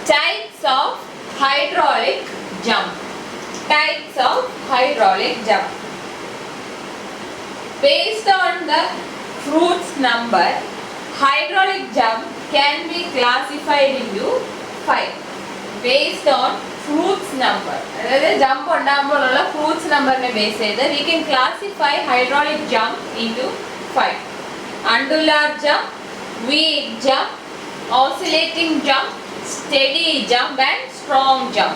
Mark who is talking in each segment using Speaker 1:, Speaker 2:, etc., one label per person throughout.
Speaker 1: Types of hydraulic jump. Types of hydraulic jump. Based on the fruit's number, hydraulic jump can be classified into 5. Based on fruits number. അതായത് jump ഉണ്ടാകുമ്പോഴുള്ള fruits numberനെ base ചെയ്ത് we can classify hydraulic jump into 5. Undular jump, weak jump, oscillating jump, steady jump and strong jump.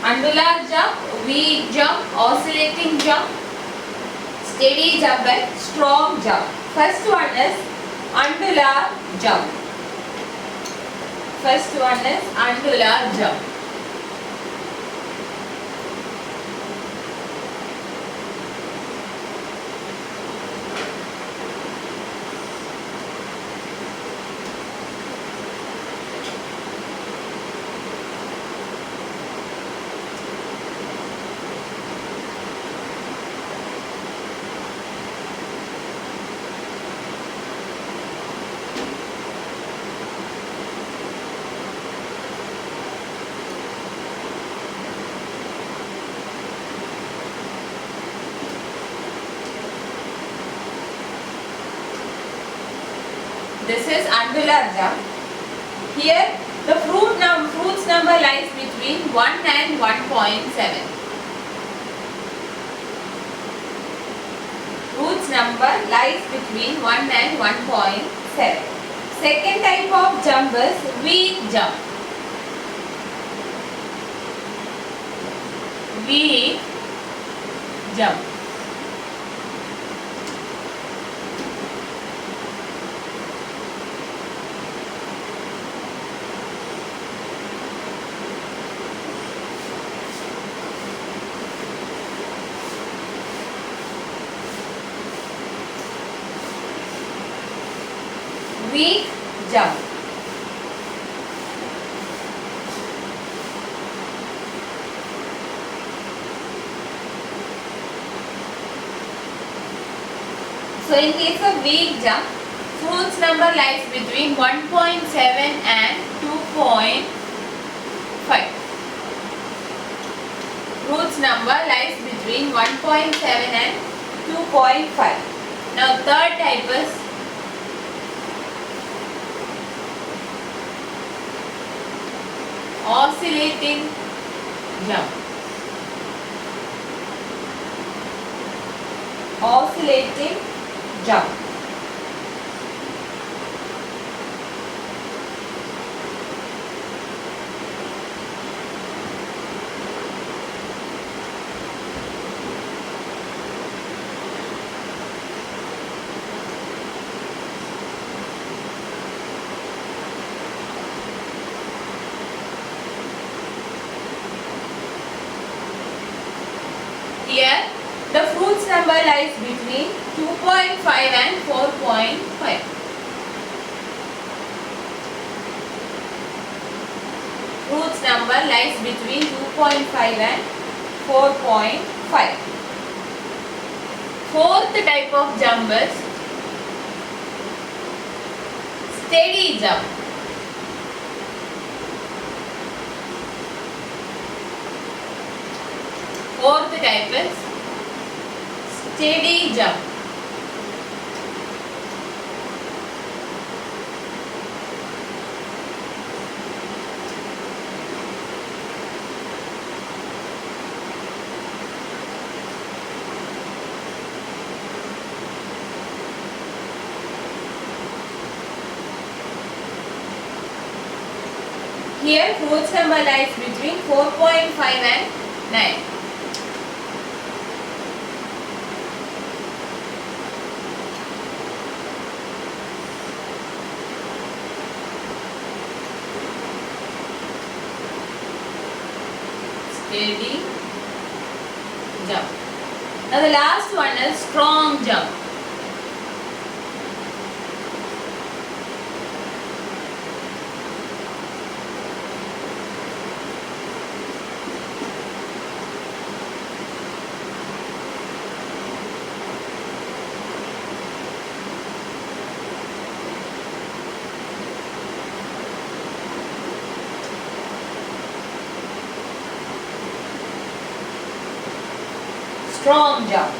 Speaker 1: Undular jump, weak jump, oscillating jump, steady jump and strong jump. First one is undular jump. First one is undular jump. This is undular jump. Here the fruits number lies between 1 and 1.7. Fruits number lies between 1 and 1.7. Second type of jump is weak jump. Weak jump. Weak jump. So in case of weak jump, fruits number lies between 1.7 and 2.5. Fruits number lies between 1.7 and 2.5. Now third type is oscillating jump. Oscillating jump. Here the fruits number lies between 2.5 and 4.5. Fruits number lies between 2.5 and 4.5. Fourth type of jump is steady jump. Fourth type is steady jump. Here fruits number lies between 4.5 and 9. Steady jump. Now the last one is strong jump. strong jump.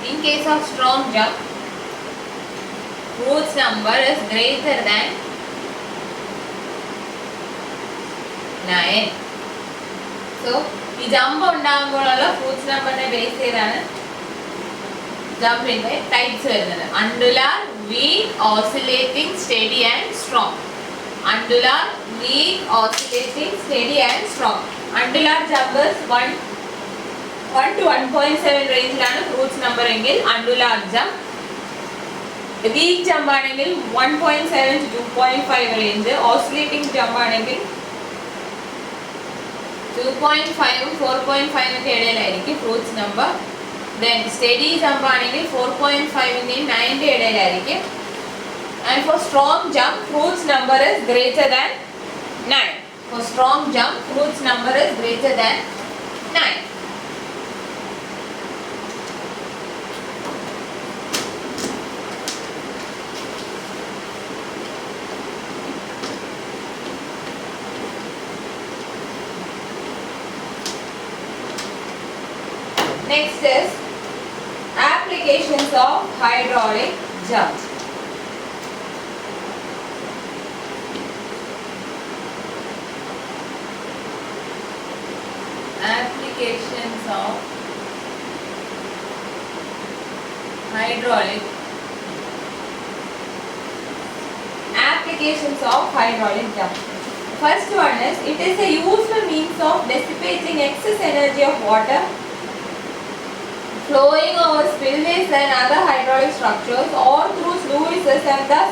Speaker 1: In case of strong jump, Fruit's number is greater than 9. So, ഈ jump ഉണ്ടാകുമ്പോഴുള്ള Froude's നമ്പറിനെ base ചെയ്താണ് ജമ്പിന്റെ types വരുന്നത്. Undular, weak, oscillating, steady and strong. Undular, weak, oscillating, steady and strong. Undular jumps 1 to 1.7 റേഞ്ചിലാണ് fruits number എങ്കിൽ അണ്ടുലാർ jump. Week jump ആണെങ്കിൽ 1.7 to 2.5 range. Oscillating jump ആണെങ്കിൽ 2.5 4.5 ഒക്കെ ഇടയിലായിരിക്കും Froude's number. Then steady jump ആണെങ്കിൽ 4.5 9 ഇടയിലായിരിക്കും. And for strong jump Froude's number is greater than 9. For strong jump Froude's number is greater than 9. Next is applications of hydraulic jump. Applications of hydraulic jump. First one is, it is a useful means of dissipating excess energy of water flowing over spillways and other hydraulic structures or through sluices, and thus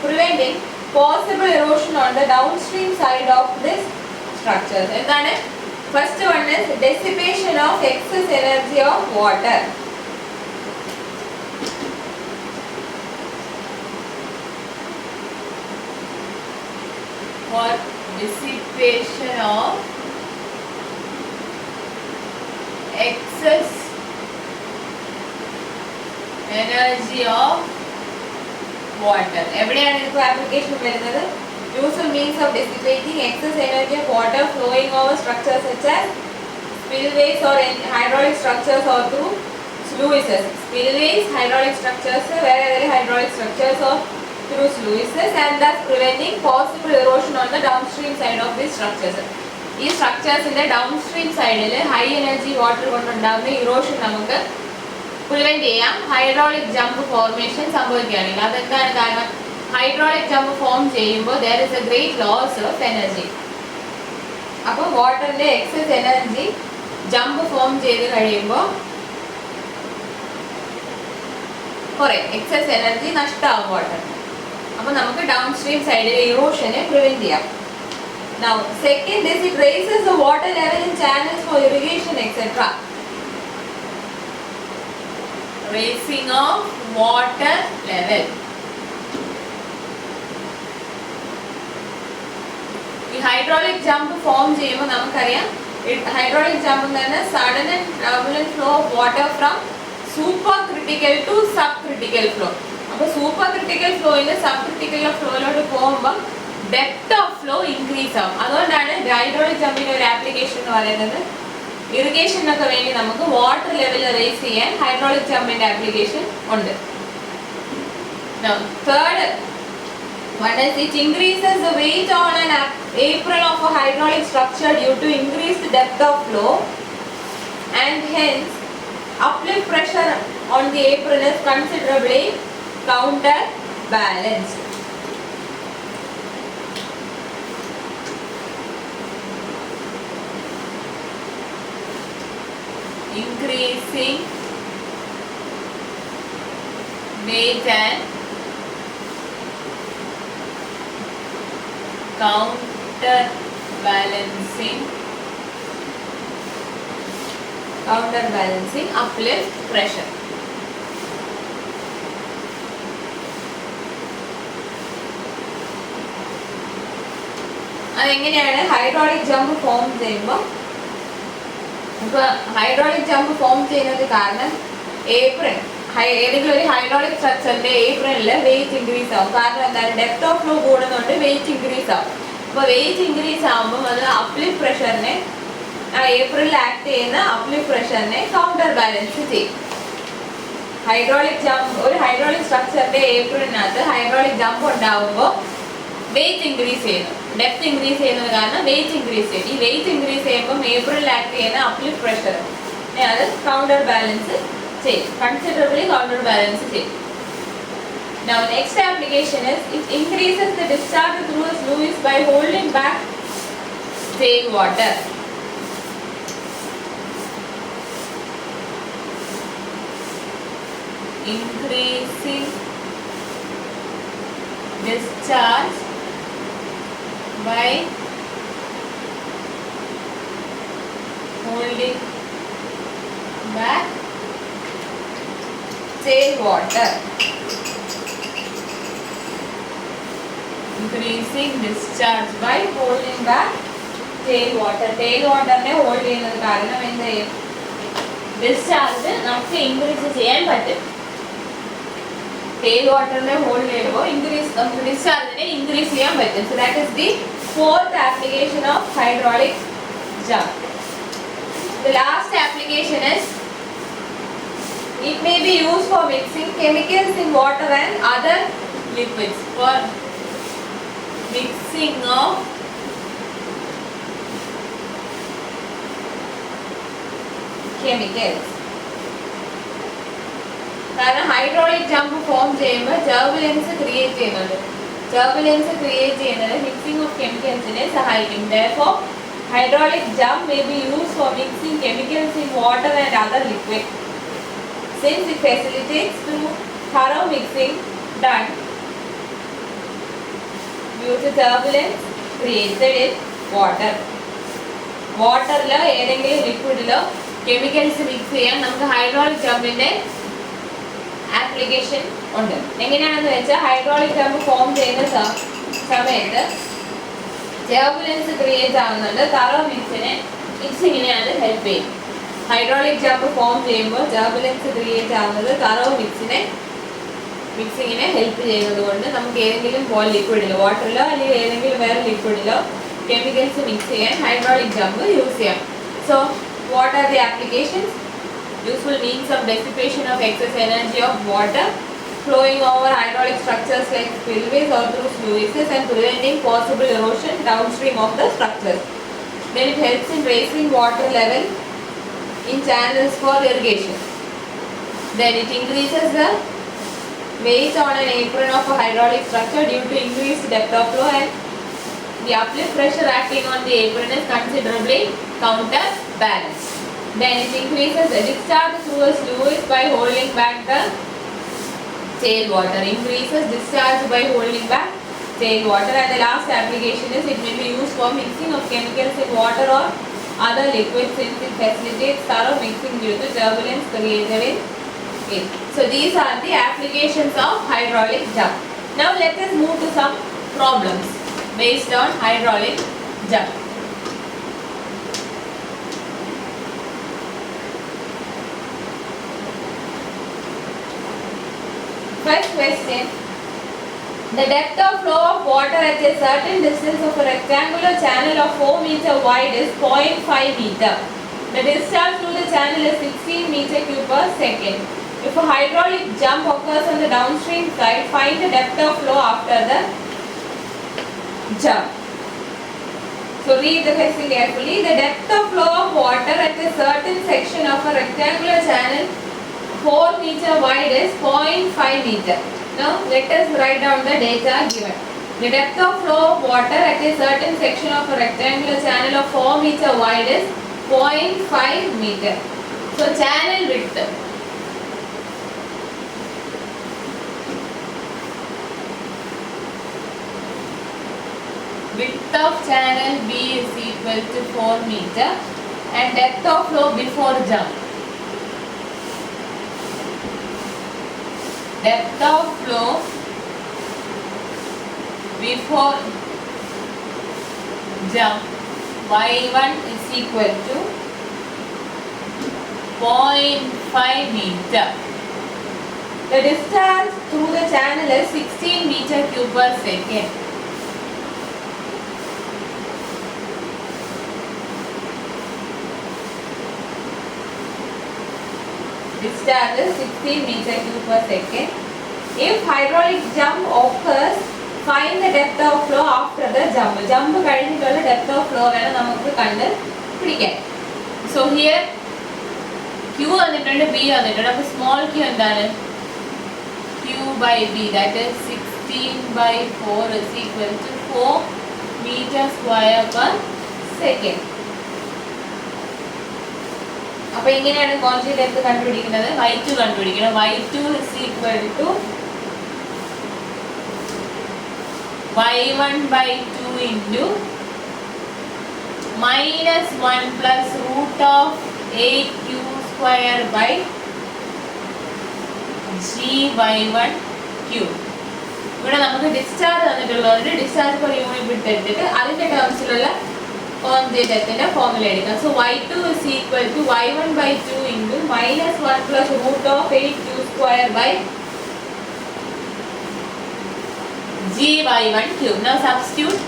Speaker 1: preventing possible erosion on the downstream side of this structures. എന്താണ്? First one is dissipation of excess energy of water. For dissipation of excess energy of water. എവിടെയാണ് ഇതിപ്പോൾ application വരുന്നത്? Useful means of dissipating excess energy of water flowing over structures such as spillways or hydraulic structures or through sluices. Spillways, hydraulic structures, where hydraulic structures or through sluices, and thus preventing possible erosion on the downstream side of these structures. ഈ സ്ട്രക്ചേഴ്സിന്റെ downstream സൈഡിൽ high energy water കൊണ്ടുണ്ടാകുന്ന erosion നമുക്ക് prevent ചെയ്യാം hydraulic jump formation സംഭവിക്കുകയാണെങ്കിൽ. അതെന്താണ് കാരണം? Hydraulic jump form ചെയ്യുമ്പോൾ there is a great loss of energy. അപ്പോൾ വാട്ടറിന്റെ എക്സസ് എനർജി ജമ്പ് ഫോം ചെയ്ത് കഴിയുമ്പോൾ കുറേ എക്സസ് എനർജി നഷ്ടമാകും വാട്ടറിന്. അപ്പോൾ നമുക്ക് ഡൗൺസ്ട്രീം സൈഡിലെ ഇറോഷനെ പ്രിവെന്റ് ചെയ്യാം. Now, second is, it raises the water level in channels for irrigation, etc. Raising of water level. ഈ ഹൈഡ്രോളിക് ജമ്പ് ഫോം ചെയ്യുമ്പോൾ നമുക്കറിയാം ഹൈഡ്രോളിക് ജമ്പ് എന്ന് പറഞ്ഞാൽ sudden and turbulent flow of water from supercritical to subcritical flow. അപ്പോൾ supercritical ഫ്ലോയിൽ subcritical ഫ്ലോയിലോട്ട് പോകുമ്പോൾ depth of flow increase ആവും. അതുകൊണ്ടാണ് ഹൈഡ്രോളിക് ജമ്പിന്റെ ഒരു ആപ്ലിക്കേഷൻ എന്ന് പറയുന്നത്. ഇറിഗേഷനൊക്കെ വേണ്ടി നമുക്ക് വാട്ടർ ലെവൽ റേസ് ചെയ്യാൻ ഹൈഡ്രോളിക് ജമ്പിന്റെ ആപ്ലിക്കേഷൻ ഉണ്ട്. Third one is, it increases the weight on an apron of a hydraulic structure due to increased depth of flow, and hence uplift pressure on the apron is considerably counterbalanced. Increasing weight and counterbalancing uplift pressure. അതെങ്ങനെയാണ് hydraulic jump form ചെയ്യുമ്പോൾ ഇപ്പോൾ hydraulic jump form ചെയ്യുന്നത് കാരണം April ഏതെങ്കിലും ഒരു hydraulic സ്ട്രക്ചറിന്റെ ഏപ്രിലിൽ wait increase ആവും. കാരണം എന്താണ്, ഡെപ്ത് ഓഫ് ഫ്ലോ കൂടുന്നതുകൊണ്ട് വെയിറ്റ് ഇൻക്രീസ് ആവും. അപ്പോൾ വെയിറ്റ് ഇൻക്രീസ് ആകുമ്പോൾ അത് അപ്ലിഫ്റ്റ് പ്രഷറിനെ ഏപ്രിലിൽ ആക്ട് ചെയ്യുന്ന അപ്ലിഫ്റ്റ് പ്രഷറിനെ കൗണ്ടർ ബാലൻസ് ചെയ്യും. ഹൈഡ്രോളിക് ജമ്പ് ഒരു ഹൈഡ്രോളിക് സ്ട്രക്ചറിന്റെ ഏപ്രിലിനകത്ത് ഹൈഡ്രോളിക് ജമ്പ് ഉണ്ടാകുമ്പോൾ വെയിറ്റ് ഇൻക്രീസ് ചെയ്യുന്നു. ഡെപ്ത് ഇൻക്രീസ് ചെയ്യുന്നത് കാരണം വെയിറ്റ് ഇൻക്രീസ് ചെയ്യും. ഈ വെയിറ്റ് ഇൻക്രീസ് ചെയ്യുമ്പോൾ ഏപ്രിലിൽ ആക്ട് ചെയ്യുന്ന അപ്ലിഫ്റ്റ് പ്രഷർ അത് കൗണ്ടർ ബാലൻസ് ചെയ്യും, കൺസിഡറബിളി കൗണ്ടർ ബാലൻസ് ചെയ്യും. Now next application is it increases the discharge through a sluice by holding back tailwater. Increasing discharge by holding back tailwater. Increasing discharge by holding back tailwater. Tailwater ने hold ചെയ്യുന്നത് കാരണം എന്ത് ചെയ്യും, discharge നമുക്ക് increase ചെയ്യാൻ പറ്റും. tailwater hold ചെയ്യുമ്പോൾ നമുക്ക് ഡിസ്ചാർജിനെ ഇൻക്രീസ് ചെയ്യാൻ പറ്റും. So that is the fourth application of hydraulic jump. The last application is it may be used for mixing chemicals in water and other liquids. For mixing of chemicals. കാരണം hydraulic jump form ചെയ്യുമ്പോൾ turbulence create ചെയ്യുന്നുണ്ട്. Turbulence create ചെയ്യുന്നത് mixing of കെമിക്കൽസിനെ സഹായിക്കും. Therefore, hydraulic jump may be used for mixing chemicals in water and other liquid. Since it facilitates through thorough mixing done due to turbulence created in water. വാട്ടറിലോ ഏതെങ്കിലും ലിക്വിഡിലോ chemicals mix ചെയ്യാൻ നമുക്ക് hydraulic ജമ്പിന്റെ application ഉണ്ട്. എങ്ങനെയാണെന്ന് വെച്ചാൽ hydraulic jump form ചെയ്യുന്ന സമയത്ത് turbulence create ആവുന്നുണ്ട്. Thorough മിക്സിങ്ങിനെ അത് ഹെൽപ്പ് ചെയ്യും. ഹൈഡ്രോളിക് ജമ്പ് ഫോം ചെയ്യുമ്പോൾ ടർബുലൻസ് ക്രിയേറ്റ് ആവുന്നത് തറോ മിക്സിങ്ങിനെ ഹെൽപ്പ് ചെയ്യുന്നത് കൊണ്ട് നമുക്ക് ഏതെങ്കിലും ലിക്വിഡിലോ വാട്ടറിലോ അല്ലെങ്കിൽ ഏതെങ്കിലും വേറെ ലിക്വിഡിലോ കെമിക്കൽസ് മിക്സ് ചെയ്യാൻ ഹൈഡ്രോളിക് ജമ്പ് യൂസ് ചെയ്യാം. So what are the applications? Useful means of dissipation of excess energy of water flowing over hydraulic structures like spillways or through sluices and preventing possible erosion downstream of the structures. Then it helps in raising water level in channels for irrigation. Then it increases the weight on an apron of a hydraulic structure due to increased depth of flow, and the uplift pressure acting on the apron is considerably counterbalanced. Then it increases the discharge through a sluice by holding back the tailwater. Increases discharge by holding back tailwater. And the last application is it may be used for mixing of chemicals in water or other liquids since it facilitates thorough mixing due to turbulence created in it. So these are the applications of hydraulic jump. Now let us move to some problems based on hydraulic jump. First question, the depth of flow of water at a certain distance of a rectangular channel of 4 meter wide is 0.5 meter. The discharge through the channel is 16 meter cube per second. If a hydraulic jump occurs on the downstream side, find the depth of flow after the jump. So read the question carefully. The depth of flow of water at a certain section of a rectangular channel 4 meter wide is 0.5 meter. Now let us write down the data given. The depth of flow of water at a certain section of a rectangular channel of 4 meter wide is 0.5 meter. So channel width. Width of channel B is equal to 4 meter and depth of flow before jump. Depth of flow before jump y1 is equal to 0.5 meter. The discharge through the channel is 16 meter cube per second. Discharge is 16 meter cube per second. If hydraulic jump occurs, find the depth of flow after the jump. Jump കഴിഞ്ഞിട്ടുള്ള depth of flow വേണം നമുക്ക് കണ്ട് പിടിക്കാൻ. So here Q വന്നിട്ടുണ്ട്, B വന്നിട്ടുണ്ട്. അപ്പോൾ small q എന്താണ്? Q by B, that is 16 by 4 is equal to 4 meter square per second. അപ്പോൾ ഇങ്ങനെയാണ് കോൺസ്റ്റന്റ് ഡെപ്ത് കണ്ടുപിടിക്കുന്നത്. y2 കണ്ടുപിടിക്കണം. y2 is equal to y1 by 2 into minus 1 plus root of 8q square by g y1 q. ഇവിടെ നമുക്ക് discharge തന്നിട്ടുള്ളതുകൊണ്ട് discharge per unit വിട്ട് എടുത്തിട്ട് അതിന്റെ ടേംസിലുള്ള constant ഡെപ്തിന്റെ formula എടുക്കാം. So y2 is equal to y1 by 2 into minus 1 plus root of 8q square by g y1 q. Now substitute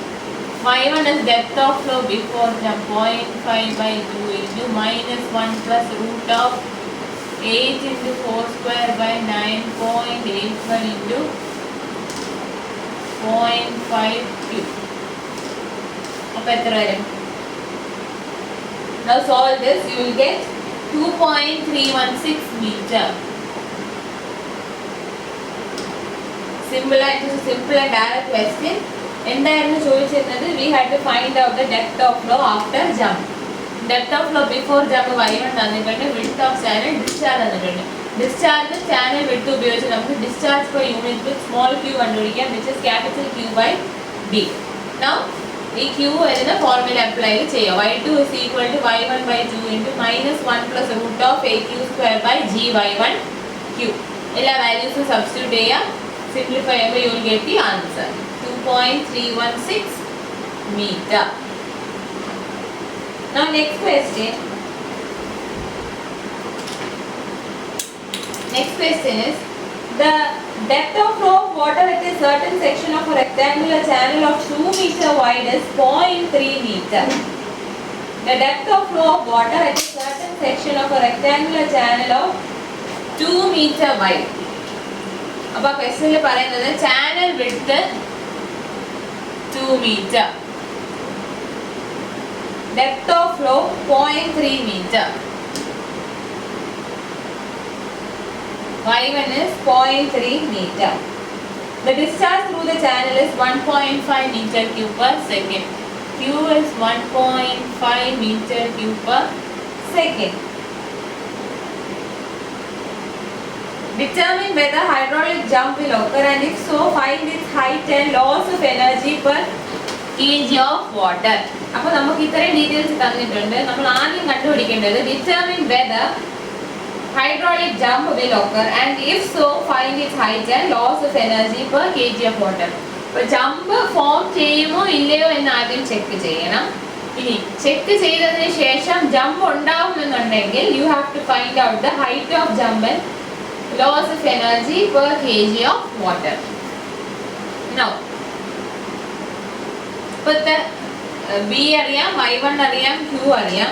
Speaker 1: y1 is depth of flow before jump 0.5 by 2 into minus 1 plus root of 8 into 4 square by 9.81 into 0.5 q. അപ്പോൾ എത്ര വരും? Now solve this, you will get 2.316 meter. Simple and direct question. എന്തായിരുന്നു ചോദിച്ചിരുന്നത്? We had to find out the depth of flow after jump. Depth of flow before jump y1 തന്നിട്ടുണ്ട്, width of channel discharge തന്നിട്ടുണ്ട്. Discharge channel width ഉപയോഗിച്ച് നമുക്ക് discharge per unit with small q കണ്ടുപിടിക്കാം, which is capital Q by D. Now ഈ q വരുന്ന formula apply ചെയ്യാം. y2 is equal to y1 by 2 into minus 1 plus root of 8q square by g y1 q. എല്ലാ വാല്യൂസും substitute ചെയ്യാം. Simplify ചെയ്യുമ്പോൾ you will get the answer 2.316 meter. Now next question. Next question is the depth of flow of water at a certain section of a rectangular channel of 2 meter wide is 0.3 meter. The depth of flow of water at a certain section of a rectangular channel of 2 meter wide. അപ്പോൾ ക്വസ്റ്റ്യനിൽ പറയുന്നത് channel width 2 meter, depth of flow 0.3 meter. y1 is 0.3 meter. The discharge through the channel is 1.5 meter cube per second. Q is 1.5 meter cube per second. Determine whether hydraulic jump will occur, and if so, find its height and loss of energy per kg of water. അപ്പോൾ നമുക്ക് ഇത്രയും details തന്നിട്ടുണ്ട്. നമ്മൾ ആദ്യം കണ്ടുപിടിക്കേണ്ടത് determine whether hydraulic jump will occur, and if so, find its height and loss of energy per kg of water. അപ്പോൾ jump form ചെയ്യുമോ ഇല്ലയോ എന്ന് ആദ്യം ചെക്ക് ചെയ്യണം. ഇനി ചെക്ക് ചെയ്തതിന് ശേഷം jump ഉണ്ടാവുമെന്നുണ്ടെങ്കിൽ you have to find out the height of jump and loss of energy per kg of water. Now ഇപ്പോഴത്തെ B അറിയാം, y1 അറിയാം, q അറിയാം.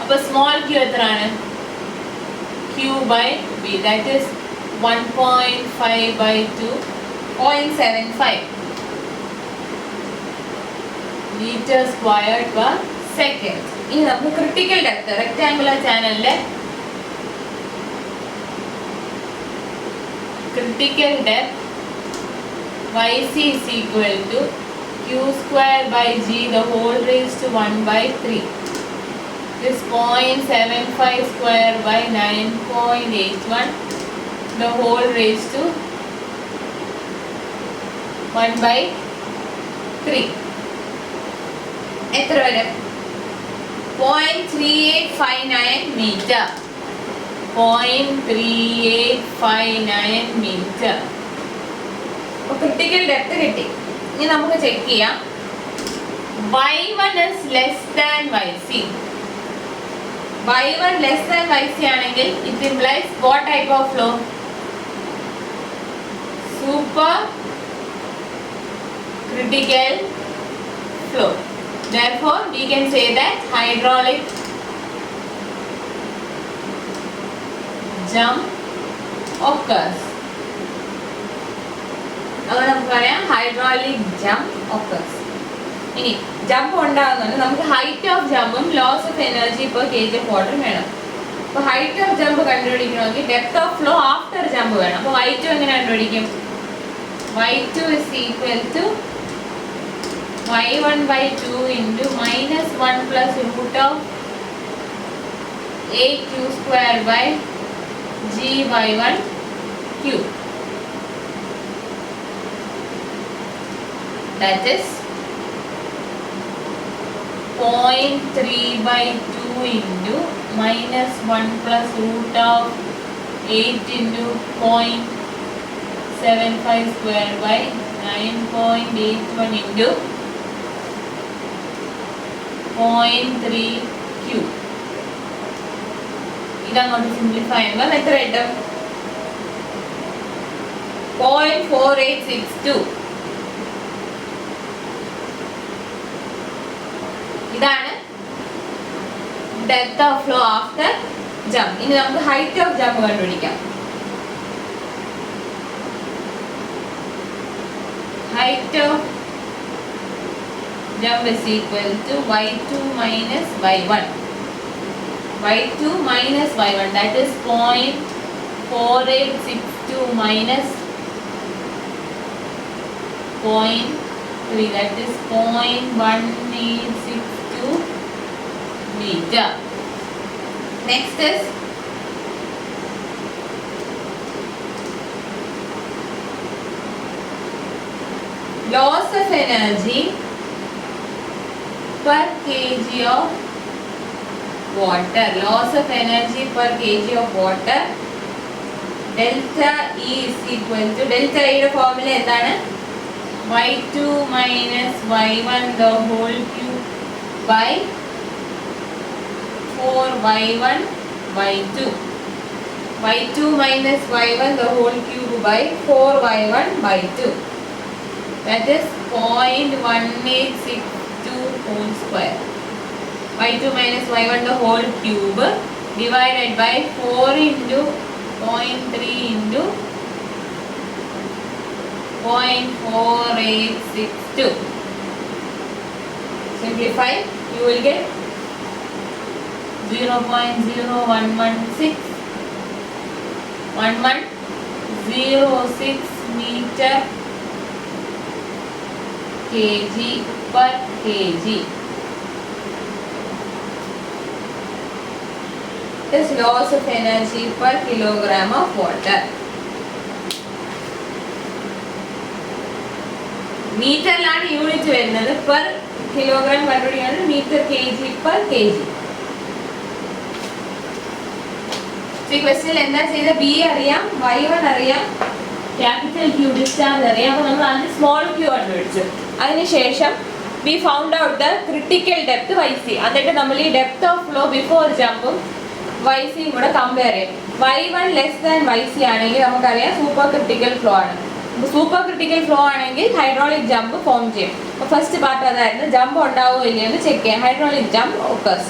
Speaker 1: അപ്പോൾ സ്മോൾ q എത്രയാണ്? q by b, that is 1.5 by 2, 0.75 meter squared per second. ഇനി നമുക്ക് critical depth rectangular ചാനലിലെ critical depth yc is equal to q square by g the whole raised to 1 by 3. This 0.75 square by 9.81 the whole raised to 1 by 3. എത്ര വരും? 0.3859 meter. 0.3859 meter. അപ്പോൾ critical depth കിട്ടി. ഇനി നമുക്ക് check ചെയ്യാം. y1 is less than yc. y1 less than yc ആണെങ്കിൽ it implies what type of flow? Super critical flow. Therefore, we can say that hydraulic jump occurs. അപ്പോൾ നമുക്ക് പറയാം hydraulic jump occurs. ഇനി jump ഉണ്ടാകുന്നുണ്ട്, നമുക്ക് height of ജമ്പും loss of energy per kg of water വേണം. അപ്പോൾ ഹൈറ്റ് ഓഫ് ജമ്പ് കണ്ടുപിടിക്കണമെങ്കിൽ depth of flow after jump വേണം. അപ്പോൾ y2 എങ്ങനെ കണ്ടുപിടിക്കും? y2 is equal to y1 by 2 into minus 1 plus root of 8q square by g y1 cube. That is 0.3 by 2 into minus 1 plus root of 8 into 0.75 square by 9.81 into 0.3 cube. ഇതങ്ങോട്ട് simplify ചെയ്യുമ്പോൾ എത്ര കിട്ടും? 0.4862. ഇതാണ് depth of flow after jump. ഇനി നമുക്ക് height of jump കണ്ടുപിടിക്കാം. Height of jump is equal to y2 minus y1. y2 minus y1, that is 0.4862 minus 0.3, that is 0.1862 meter. Next is loss of energy per kg of water. Loss of energy per kg of water. Delta E is equal to, delta E യുടെ formula എന്താണ്? y2 minus y1 the whole cube by 4y1 y2. y2 minus y1 the whole cube by 4y1 by 2. That is 0.1862 whole square. y2 minus y1 the whole cube divided by 4 into 0.3 into 0.4862. Simplify, you will get 0.0116 1106 meter kg per kg. Is loss of energy per kilogram of water. മീറ്ററിലാണ് unit വരുന്നത്, per kilogram കണ്ടുപിടിക്കുകയാണ് metre kg per kg. ഈ ക്വസ്റ്റ്യനിൽ എന്താ ചെയ്ത? B അറിയാം, y1 അറിയാം, capital Q discharge അറിയാം. അപ്പോൾ നമ്മൾ അതിന് സ്മോൾ q കണ്ടുപിടിച്ചു. അതിനുശേഷം we found out the critical depth yc. എന്നിട്ട് നമ്മൾ ഈ ഡെപ്ത് ഓഫ് ഫ്ലോ ബിഫോർ ജമ്പും yc കൂടെ കമ്പയർ ചെയ്യും. y1 ലെസ് ദാൻ yc ആണെങ്കിൽ നമുക്കറിയാം സൂപ്പർ ക്രിട്ടിക്കൽ ഫ്ലോ ആണ്. സൂപ്പർ ക്രിട്ടിക്കൽ ഫ്ലോ ആണെങ്കിൽ ഹൈഡ്രോളിക് ജമ്പ് ഫോം ചെയ്യും. അപ്പോൾ ഫസ്റ്റ് പാർട്ട് അതായിരുന്നു, ജമ്പ് ഉണ്ടാവുമോ ഇല്ലയെന്ന് ചെക്ക് ചെയ്യാം. Hydraulic jump occurs.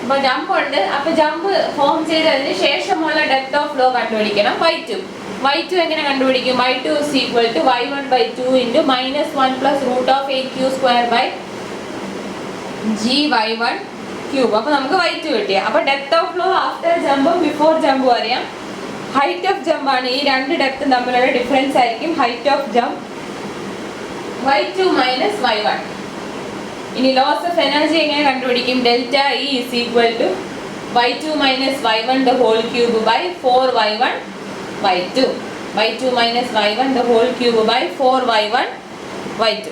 Speaker 1: അപ്പോൾ ജമ്പ് ഉണ്ട്, അപ്പോൾ ജമ്പ് ഫോം ചെയ്തതിന് ശേഷമുള്ള ഡെപ്ത് ഓഫ് ഫ്ലോ കണ്ടുപിടിക്കണം. y2 എങ്ങനെ കണ്ടുപിടിക്കും? y2 is equal to y1 by 2 into minus 1 plus root of 8q square by g y1 cube. അപ്പോൾ നമുക്ക് y2 കിട്ടി. അപ്പോൾ ഡെപ്ത് ഓഫ് ഫ്ലോ ആഫ്റ്റർ ജമ്പും ബിഫോർ ജമ്പും അറിയാം. ഹൈറ്റ് ഓഫ് ജമ്പ് ആണ്, ഈ രണ്ട് ഡെപ്തും തമ്മിലുള്ള ഡിഫറൻസ് ആയിരിക്കും height of jump y2 minus y1. ഇനി ലോസ് ഓഫ് എനർജി എങ്ങനെ കണ്ടുപിടിക്കും? Delta E is equal to y2 minus y1 the whole cube by 4y1 y2. y2 minus y1 the whole cube by 4y1 y2.